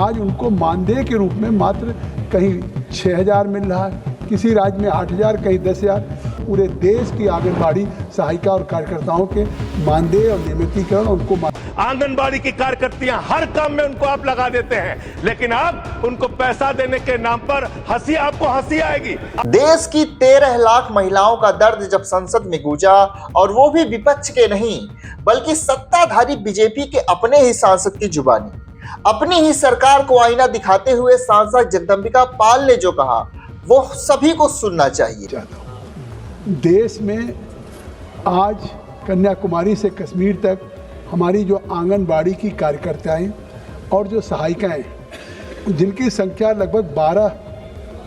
आज उनको मानदेय के रूप में मात्र कहीं 6,000 मिल रहा है, किसी राज्य में 8,000, कहीं 10,000। पूरे देश की आंगनबाड़ी सहायिका और कार्यकर्ताओं के मानदेय और नियमितीकरण उनको आंगनबाड़ी की कार्यकर्तियां हर काम में उनको आप लगा देते हैं, लेकिन आप उनको पैसा देने के नाम पर आपको हंसी आएगी। देश की 13 लाख महिलाओं का दर्द जब संसद में गूंजा, और वो भी विपक्ष के नहीं बल्कि सत्ताधारी बीजेपी के अपने ही सांसद की जुबानी, अपनी ही सरकार को आईना दिखाते हुए सांसद जगदंबिका पाल ने जो कहा वो सभी को सुनना चाहिए। देश में आज कन्याकुमारी से कश्मीर तक हमारी जो आंगनबाड़ी की कार्यकर्ताएं और जो सहायिकाएं, जिनकी संख्या लगभग 12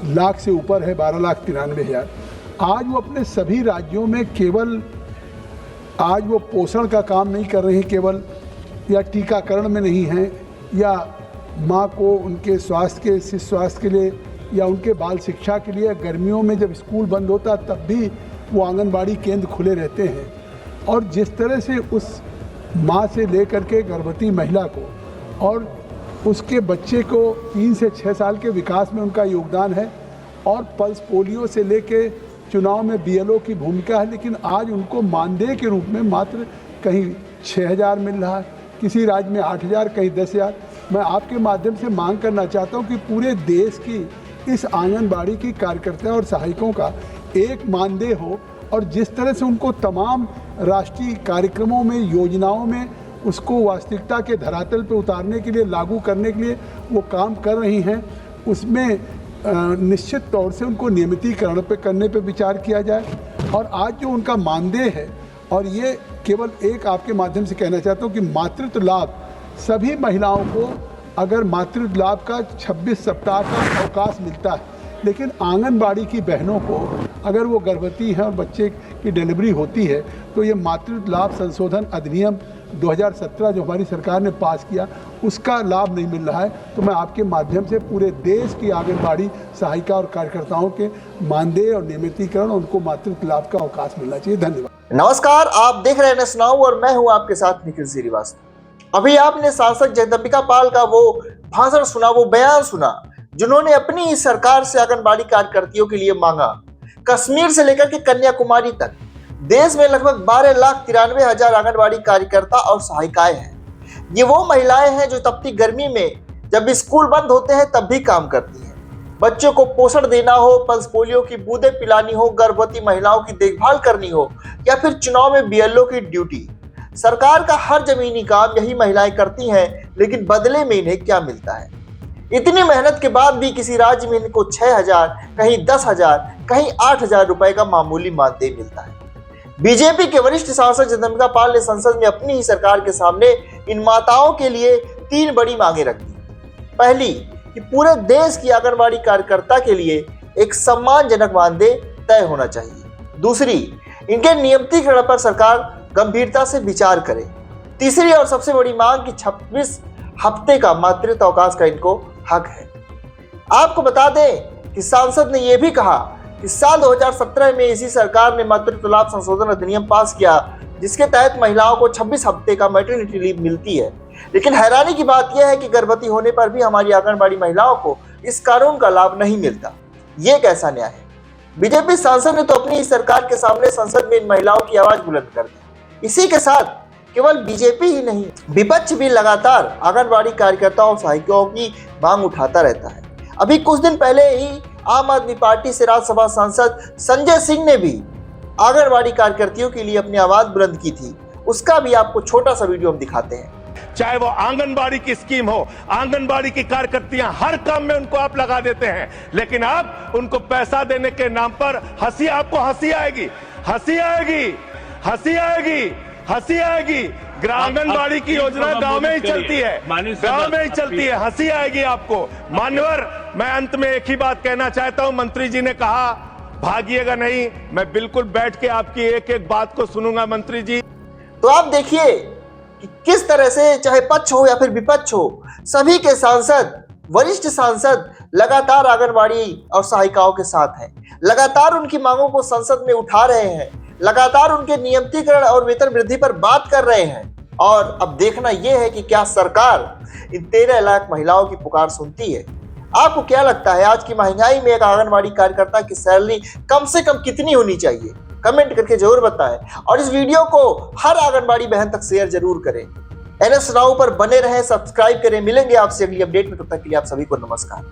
लाख से ऊपर है, 12,93,000, आज वो अपने सभी राज्यों में केवल आज वो पोषण का काम नहीं कर रही केवल, या टीकाकरण में नहीं हैं, या माँ को उनके स्वास्थ्य के शिशु स्वास्थ्य के लिए या उनके बाल शिक्षा के लिए गर्मियों में जब स्कूल बंद होता तब भी वो आंगनबाड़ी केंद्र खुले रहते हैं। और जिस तरह से उस माँ से लेकर के गर्भवती महिला को और उसके बच्चे को 3 से 6 साल के विकास में उनका योगदान है, और पल्स पोलियो से लेके चुनाव में बीएलओ की भूमिका है, लेकिन आज उनको मानदेय के रूप में मात्र कहीं 6,000 मिल रहा है, किसी राज्य में 8,000, कहीं 10,000। मैं आपके माध्यम से मांग करना चाहता हूं कि पूरे देश की इस आंगनबाड़ी की कार्यकर्ता और सहायकों का एक मानदेय हो, और जिस तरह से उनको तमाम राष्ट्रीय कार्यक्रमों में, योजनाओं में उसको वास्तविकता के धरातल पर उतारने के लिए, लागू करने के लिए वो काम कर रही हैं, उसमें निश्चित तौर से उनको नियमितीकरण पे करने पे विचार किया जाए। और आज जो उनका मानदेय है, और ये केवल एक आपके माध्यम से कहना चाहता हूँ कि मातृत्व लाभ सभी महिलाओं को, अगर मातृत्व लाभ का 26 सप्ताह का अवकाश मिलता है, लेकिन आंगनबाड़ी की बहनों को अगर वो गर्भवती हैं और बच्चे की डिलीवरी होती है तो ये मातृत्व लाभ संशोधन अधिनियम 2017 जो हमारी सरकार ने पास किया, उसका लाभ नहीं मिल रहा है। तो मैं आपके माध्यम से पूरे देश की आंगनबाड़ी सहायिका और कार्यकर्ताओं के मानदेय और नियमितीकरण, उनको मातृत्व लाभ का अवकाश मिलना चाहिए। धन्यवाद। नमस्कार, आप देख रहे हैं नेशन नाउ और मैं हूं आपके साथ निखिल श्रीवास्तव। अभी आपने सांसद जगदंबिका पाल का वो भाषण सुना, वो बयान सुना, जिन्होंने अपनी ही सरकार से आंगनबाड़ी कार्यकर्तियों के लिए मांगा। कश्मीर से लेकर के कन्याकुमारी तक देश में लगभग 12,93,000 आंगनबाड़ी कार्यकर्ता और सहायिकाएं हैं। ये वो महिलाएं हैं जो तपती गर्मी में जब स्कूल बंद होते हैं तब भी काम करती हैं। बच्चों को पोषण देना हो, पल्स पोलियो की बूंदें पिलानी हो, गर्भवती महिलाओं की देखभाल करनी हो, या फिर चुनाव में बीएलओ की ड्यूटी, सरकार का हर जमीनी काम यही महिलाएं करती हैं। लेकिन बदले में इन्हें क्या मिलता है? इतनी मेहनत के बाद भी किसी राज्य में इनको 6,000, कहीं 10,000, कहीं 8,000 रुपए का मामूली मानदेय मिलता है। बीजेपी के वरिष्ठ सांसद जगदंबिका पाल ने संसद में अपनी ही सरकार के सामने इन माताओं के लिए 3 बड़ी मांगे रख दी। पहली, कि पूरे देश की आंगनबाड़ी कार्यकर्ता के लिए एक सम्मानजनक मानदेय तय होना चाहिए। दूसरी, इनके नियमितीकरण पर सरकार गंभीरता से विचार करे। तीसरी और सबसे बड़ी मांग कि 26 हफ्ते का मातृत्व अवकाश का इनको हक है। आपको बता दें कि सांसद ने यह भी कहा कि साल 2017 में इसी सरकार ने मातृत्व लाभ संशोधन अधिनियम पास किया, जिसके तहत महिलाओं को 26 हफ्ते का मैटरनिटी लीव मिलती है। लेकिन हैरानी की बात यह है कि गर्भवती होने पर भी हमारी आंगनबाड़ी महिलाओं को इस कानून का लाभ नहीं मिलता। ये कैसा न्याय है? बीजेपी सांसद ने तो अपनी इस सरकार के सामने संसद में इन महिलाओं की आवाज बुलंद कर दी। इसी के साथ केवल बीजेपी ही नहीं, विपक्ष भी लगातार आंगनबाड़ी कार्यकर्ताओं सहायिकाओं की मांग उठाता रहता है। अभी कुछ दिन पहले ही आम आदमी पार्टी से राज्यसभा सांसद संजय सिंह ने भी आंगनबाड़ी कार्यकर्तियों के लिए अपनी आवाज बुलंद की थी। उसका भी आपको छोटा सा वीडियो हम दिखाते हैं। चाहे वो आंगनबाड़ी की स्कीम हो, आंगनबाड़ी की कार्यकर्तियां हर काम में उनको आप लगा देते हैं, लेकिन आप उनको पैसा देने के नाम पर आपको हंसी आएगी, हंसी आएगी, हंसी आएगी, हंसी आएगी। आंगनबाड़ी की योजना गांव में ही चलती है, गांव में ही चलती है, हंसी आएगी आपको। मान्यवर, मैं अंत में एक ही बात कहना चाहता हूं। मंत्री जी ने कहा भागिएगा नहीं, मैं बिल्कुल बैठ के आपकी एक एक बात को सुनूंगा मंत्री जी। तो आप देखिए कि किस तरह से चाहे पक्ष हो या फिर विपक्ष हो, सभी के सांसद, वरिष्ठ सांसद लगातार आंगनबाड़ी और सहायिकाओं के साथ हैं, लगातार उनकी मांगों को संसद में उठा रहे हैं, लगातार उनके नियमितीकरण और वेतन वृद्धि पर बात कर रहे हैं। और अब देखना यह है कि क्या सरकार इन 13 लाख महिलाओं की पुकार सुनती है। आपको क्या लगता है आज की महंगाई में एक आंगनबाड़ी कार्यकर्ता की सैलरी कम से कम कितनी होनी चाहिए? कमेंट करके जरूर बताएं और इस वीडियो को हर आंगनबाड़ी बहन तक शेयर जरूर करें। NS नाउ पर बने रहें, सब्सक्राइब करें। मिलेंगे आपसे अगली अपडेट में, तब तक के लिए आप सभी को नमस्कार।